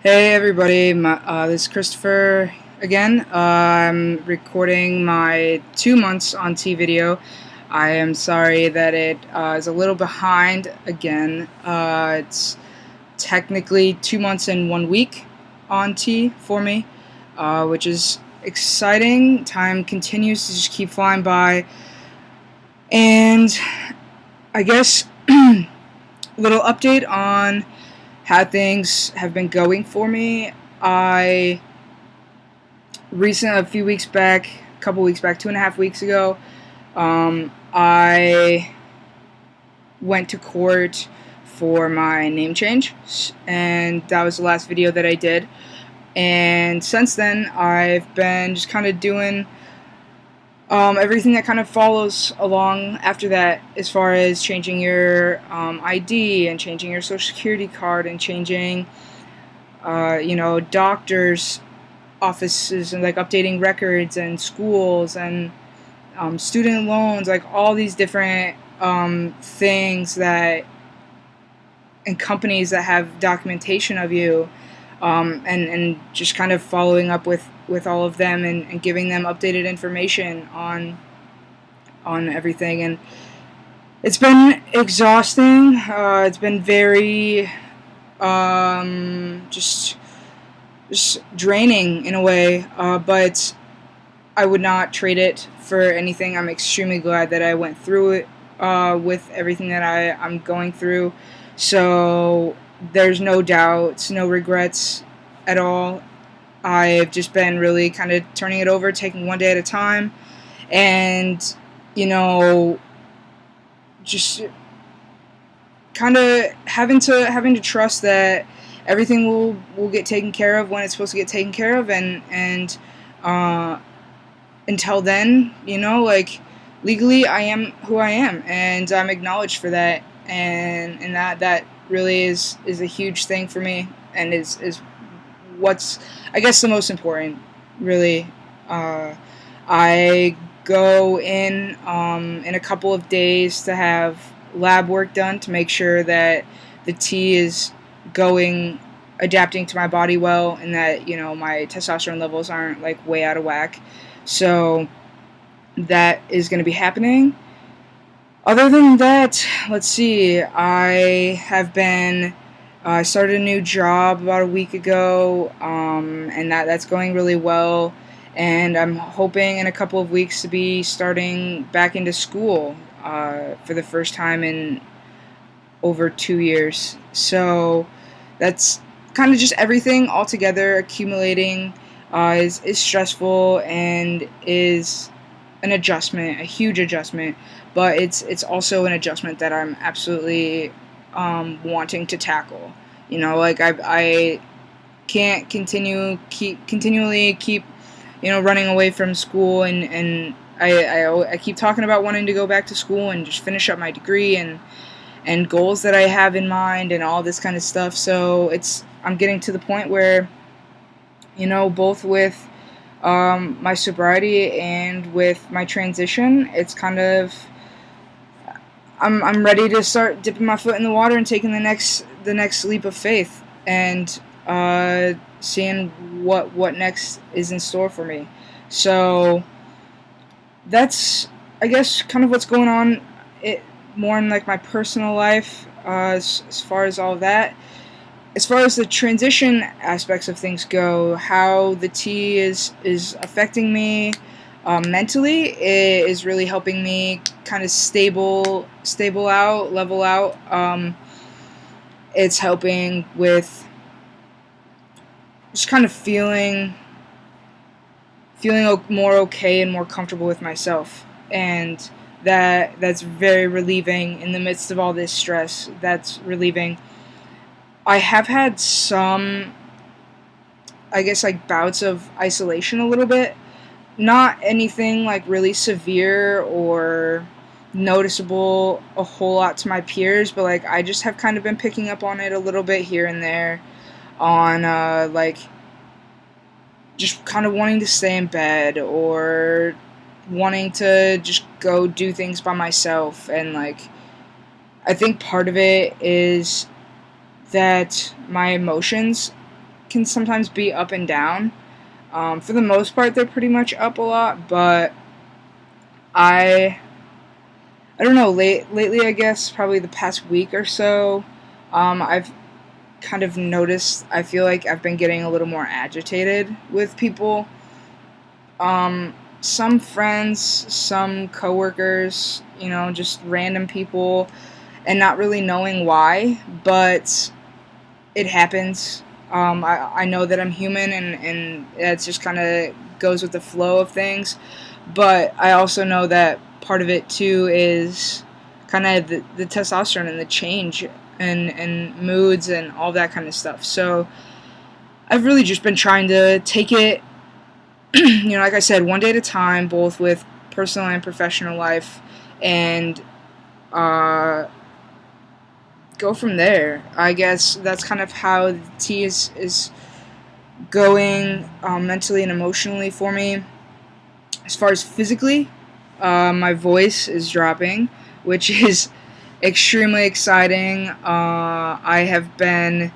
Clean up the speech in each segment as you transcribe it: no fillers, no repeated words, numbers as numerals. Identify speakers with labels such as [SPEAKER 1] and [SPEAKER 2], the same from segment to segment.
[SPEAKER 1] Hey everybody, this is Kristofer again. I'm recording my 2 months on T video. I am sorry that it is a little behind again. It's technically 2 months and 1 week on T for me, which is exciting. Time continues to just keep flying by, and I guess a little update on how things have been going for me. A few weeks back, a couple weeks back, 2.5 weeks ago, I went to court for my name change, and that was the last video that I did. And since then, I've been just kind of doing everything that kind of follows along after that, as far as changing your ID and changing your social security card and changing doctors' offices and like updating records and schools and student loans, like all these different things that and companies that have documentation of you, and just kind of following up with all of them and giving them updated information on everything. And it's been exhausting. It's been very just draining in a way, but I would not trade it for anything. I'm extremely glad that I went through it with everything that I'm going through. So there's no doubts, no regrets at all. I've just been really kind of turning it over, taking one day at a time, and just kind of having to trust that everything will get taken care of when it's supposed to get taken care of, and until then, like, legally I am who I am, and I'm acknowledged for that, and that really is a huge thing for me, and is what's, I guess, the most important, really. I go in a couple of days to have lab work done to make sure that the tea is adapting to my body well, and that my testosterone levels aren't like way out of whack. So that is going to be happening. Other than that, let's see, I started a new job about a week ago, and that's going really well, and I'm hoping in a couple of weeks to be starting back into school for the first time in over 2 years. So that's kind of just everything all together accumulating is stressful and is an adjustment, a huge adjustment, but it's also an adjustment that I'm absolutely wanting to tackle. Like I can't continually keep running away from school, and I keep talking about wanting to go back to school and just finish up my degree and goals that I have in mind and all this kind of stuff. So I'm getting to the point where, both with my sobriety and with my transition, it's kind of, I'm ready to start dipping my foot in the water and taking the next leap of faith, and seeing what next is in store for me. So that's, I guess, kind of what's going on. More in like my personal life, as far as all of that. As far as the transition aspects of things go, how the tea is affecting me mentally, it is really helping me kind of level out. It's helping with just kind of feeling more okay and more comfortable with myself, and that's very relieving in the midst of all this stress. That's relieving. I have had some, I guess, like bouts of isolation a little bit. Not anything like really severe or noticeable a whole lot to my peers, but like I just have kind of been picking up on it a little bit here and there, on like just kind of wanting to stay in bed or wanting to just go do things by myself. And like, I think part of it is that my emotions can sometimes be up and down. For the most part, they're pretty much up a lot, but I don't know. Lately, I guess probably the past week or so, I've kind of noticed. I feel like I've been getting a little more agitated with people. Some friends, some coworkers, just random people, and not really knowing why, but it happens. I know that I'm human, and it's just kind of goes with the flow of things. But I also know that part of it too is kind of the testosterone and the change and moods and all that kind of stuff. So I've really just been trying to take it, like I said, one day at a time, both with personal and professional life, and go from there. I guess that's kind of how the tea is going mentally and emotionally for me. As far as physically, my voice is dropping, which is extremely exciting. I have been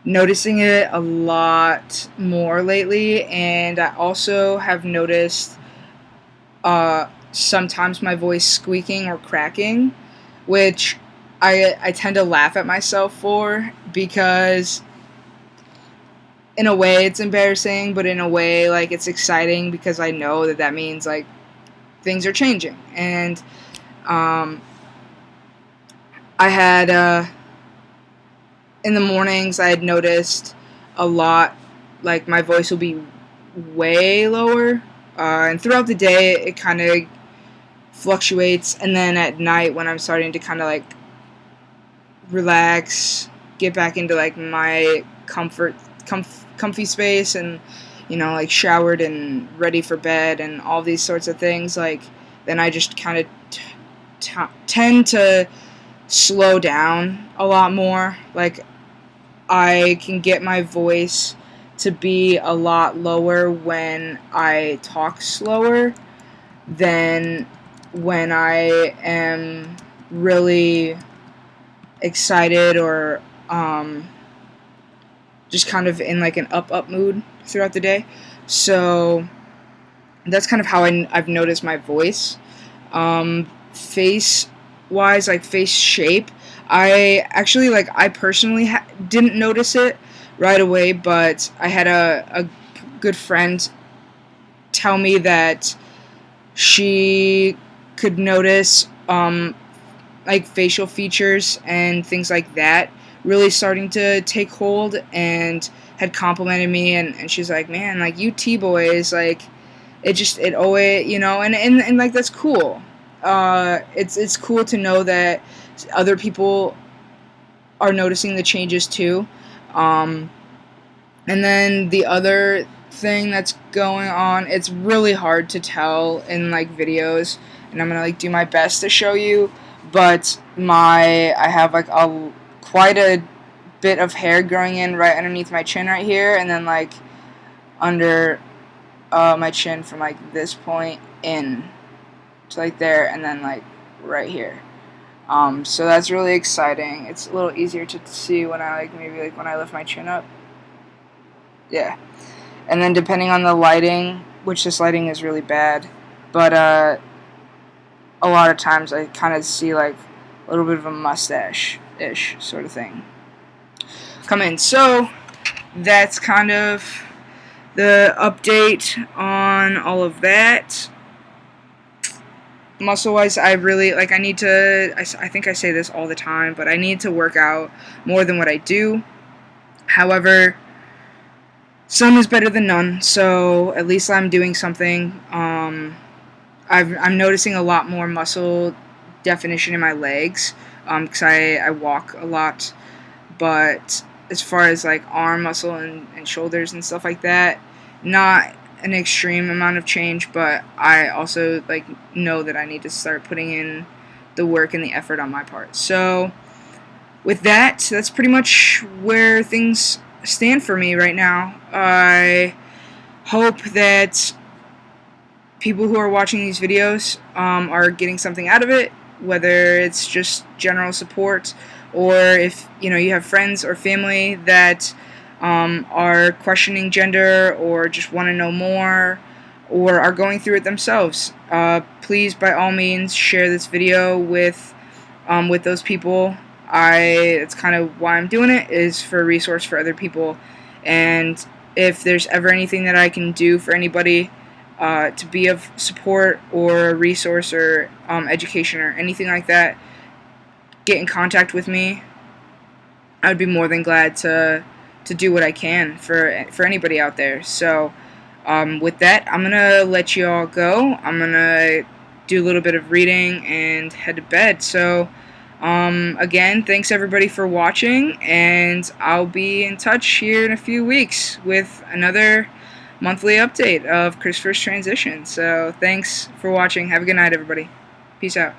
[SPEAKER 1] noticing it a lot more lately, and I also have noticed sometimes my voice squeaking or cracking, which I tend to laugh at myself for, because in a way it's embarrassing, but in a way, like, it's exciting because I know that means, like, things are changing. And I had in the mornings I had noticed a lot, like, my voice will be way lower, and throughout the day it kind of fluctuates, and then at night when I'm starting to kind of, like, relax, get back into, like, my comfy space, and like, showered and ready for bed and all these sorts of things, like, then I just kind of tend to slow down a lot more. Like, I can get my voice to be a lot lower when I talk slower than when I am really excited or just kind of in, like, an up mood throughout the day. So that's kind of how I've noticed my voice. Face wise, like, face shape, I personally didn't notice it right away, but I had a good friend tell me that she could notice like, facial features and things like that really starting to take hold, and had complimented me, and she's like, man, like, you T-boys, like, it always, and like, that's cool. It's cool to know that other people are noticing the changes too. And then the other thing that's going on, it's really hard to tell in, like, videos, and I'm gonna, like, do my best to show you, but I have, like, quite a bit of hair growing in right underneath my chin right here, and then, like, under my chin from, like, this point in to, like, there, and then, like, right here. So that's really exciting. It's a little easier to see when I, like, maybe, like, when I lift my chin up. Yeah. And then depending on the lighting, which this lighting is really bad, but a lot of times I kind of see, like, a little bit of a mustache-ish sort of thing come in. So that's kind of the update on all of that. Muscle-wise, I really, like, I need to, I think I say this all the time, but I need to work out more than what I do. However, some is better than none, so at least I'm doing something. I'm noticing a lot more muscle definition in my legs, because I walk a lot, but as far as, like, arm muscle and shoulders and stuff like that, not an extreme amount of change, but I also, like, know that I need to start putting in the work and the effort on my part. So with that, that's pretty much where things stand for me right now. I hope that people who are watching these videos are getting something out of it, whether it's just general support, or if you have friends or family that are questioning gender or just want to know more or are going through it themselves, please by all means share this video with those people. It's kind of why I'm doing it, is for a resource for other people. And if there's ever anything that I can do for anybody to be of support or a resource or education or anything like that, get in contact with me. I would be more than glad to do what I can for anybody out there. So with that, I'm gonna let you all go. I'm gonna do a little bit of reading and head to bed. So again, thanks everybody for watching, and I'll be in touch here in a few weeks with another monthly update of Kristofer's Transition. So thanks for watching. Have a good night, everybody. Peace out.